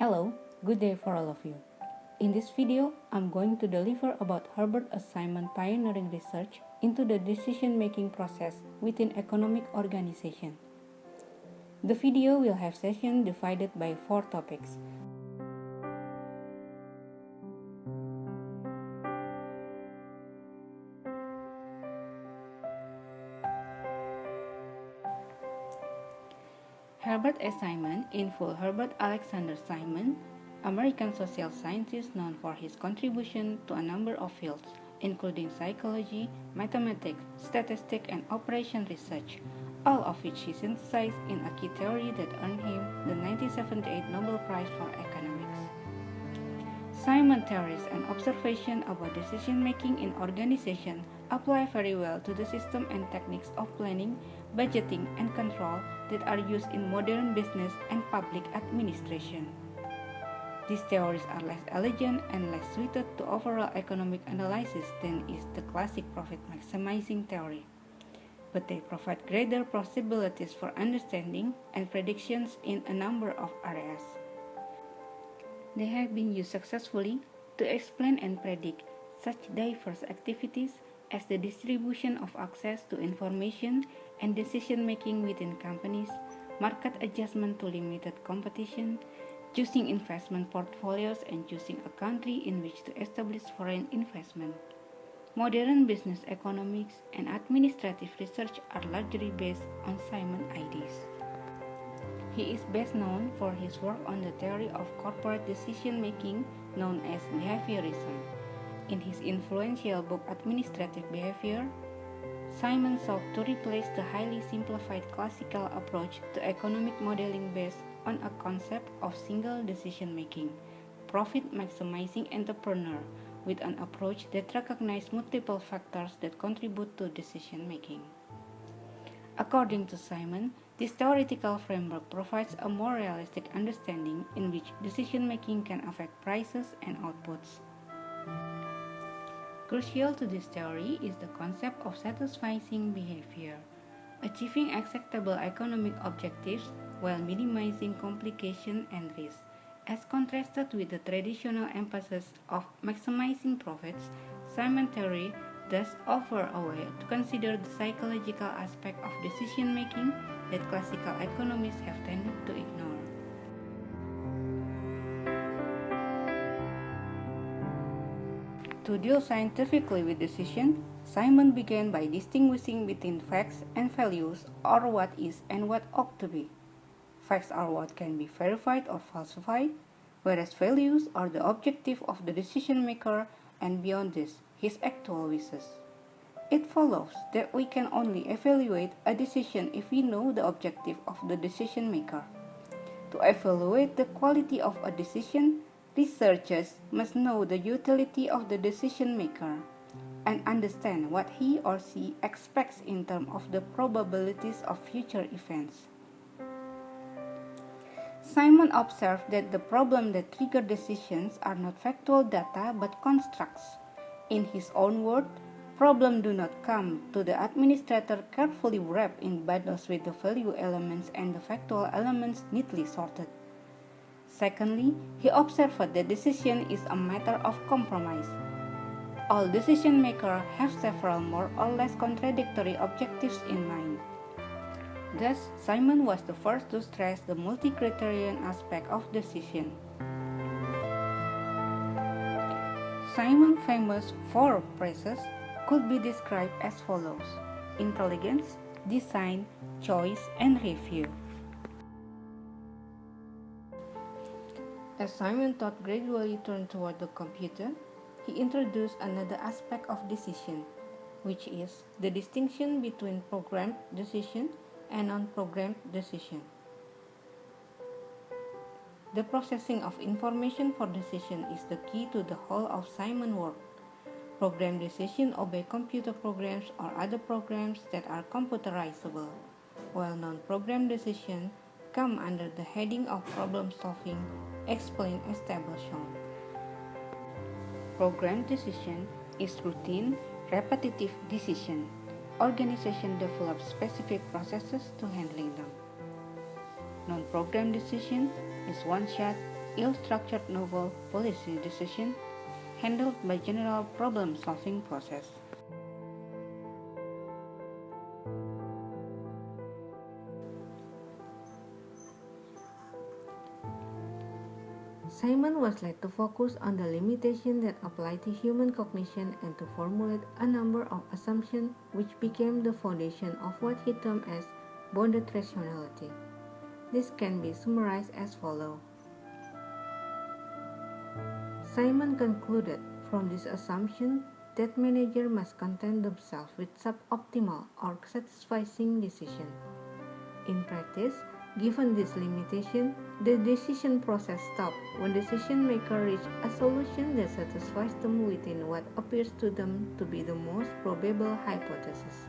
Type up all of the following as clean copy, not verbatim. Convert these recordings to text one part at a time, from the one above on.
Hello, good day for all of you. In this video, I'm going to deliver about Herbert A. Simon pioneering research into the decision-making process within economic organization. The video will have sessions divided by 4 topics. Herbert A. Simon, in full Herbert Alexander Simon, American social scientist known for his contribution to a number of fields, including psychology, mathematics, statistics, and operation research, all of which he synthesized in a key theory that earned him the 1978 Nobel Prize for Economics. Simon theories and observation about decision-making in organization apply very well to the system and techniques of planning, budgeting, and control that are used in modern business and public administration. These theories are less elegant and less suited to overall economic analysis than is the classic profit-maximizing theory, but they provide greater possibilities for understanding and predictions in a number of areas. They have been used successfully to explain and predict such diverse activities as the distribution of access to information and decision-making within companies, market adjustment to limited competition, choosing investment portfolios, and choosing a country in which to establish foreign investment. Modern business economics and administrative research are largely based on Simon's ideas. He is best known for his work on the theory of corporate decision-making known as behaviorism. In his influential book Administrative Behavior, Simon sought to replace the highly simplified classical approach to economic modeling based on a concept of single decision-making, profit-maximizing entrepreneur, with an approach that recognizes multiple factors that contribute to decision-making. According to Simon, this theoretical framework provides a more realistic understanding in which decision-making can affect prices and outputs. Crucial to this theory is the concept of satisficing behavior, achieving acceptable economic objectives while minimizing complication and risk. As contrasted with the traditional emphasis of maximizing profits, Simon theory thus offers a way to consider the psychological aspect of decision-making that classical economists have tended to ignore. To deal scientifically with decision, Simon began by distinguishing between facts and values, or what is and what ought to be. Facts are what can be verified or falsified, whereas values are the objective of the decision maker and beyond this, his actual wishes. It follows that we can only evaluate a decision if we know the objective of the decision maker. To evaluate the quality of a decision, researchers must know the utility of the decision maker and understand what he or she expects in terms of the probabilities of future events. Simon observed that the problems that trigger decisions are not factual data but constructs. In his own words, problems do not come to the administrator carefully wrapped in bundles with the value elements and the factual elements neatly sorted. Secondly, he observed that decision is a matter of compromise. All decision makers have several more or less contradictory objectives in mind. Thus, Simon was the first to stress the multi-criterion aspect of decision. Simon's famous 4 phrases could be described as follows: intelligence, design, choice, and review. As Simon thought gradually turned toward the computer, he introduced another aspect of decision, which is the distinction between programmed decision and non-programmed decision. The processing of information for decision is the key to the whole of Simon's work. Programmed decisions obey computer programs or other programs that are computerizable, while non-programmed decisions come under the heading of problem solving, explained as table shown. Programmed decision is routine, repetitive decision. Organization develops specific processes to handling them. Non-programmed decision is one-shot, ill-structured novel policy decision handled by general problem-solving process. Simon was led to focus on the limitations that apply to human cognition and to formulate a number of assumptions which became the foundation of what he termed as bounded rationality. This can be summarized as follows. Simon concluded from this assumption that managers must content themselves with suboptimal or satisfying decisions. In practice, given this limitation, the decision process stops when decision makers reach a solution that satisfies them within what appears to them to be the most probable hypothesis.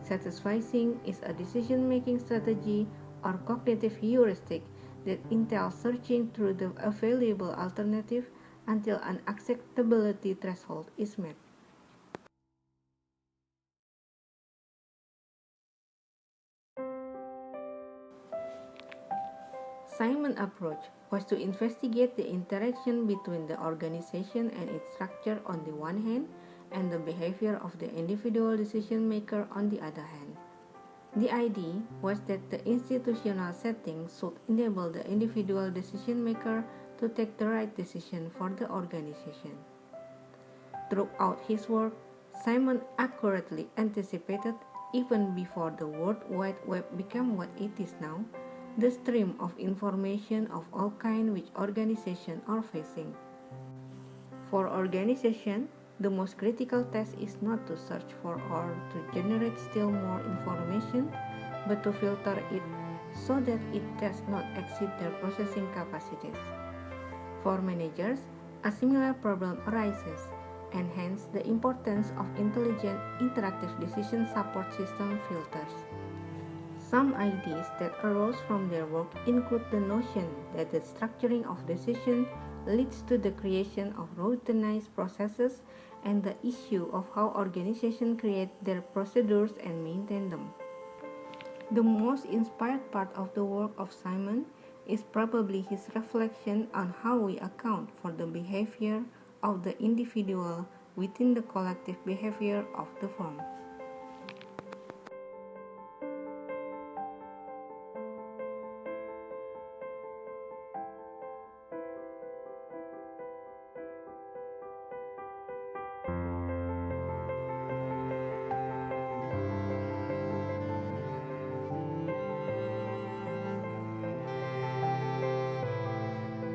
Satisficing is a decision-making strategy or cognitive heuristic that entails searching through the available alternative until an acceptability threshold is met. Simon's approach was to investigate the interaction between the organization and its structure on the one hand and the behavior of the individual decision maker on the other hand. The idea was that the institutional setting should enable the individual decision maker to take the right decision for the organization. Throughout his work, Simon accurately anticipated, even before the World Wide Web became what it is now, the stream of information of all kinds which organizations are facing. For organizations, the most critical task is not to search for or to generate still more information, but to filter it so that it does not exceed their processing capacities. For managers, a similar problem arises, and hence the importance of intelligent interactive decision support system filters. Some ideas that arose from their work include the notion that the structuring of decisions leads to the creation of routinized processes and the issue of how organizations create their procedures and maintain them. The most inspired part of the work of Simon is probably his reflection on how we account for the behavior of the individual within the collective behavior of the firm.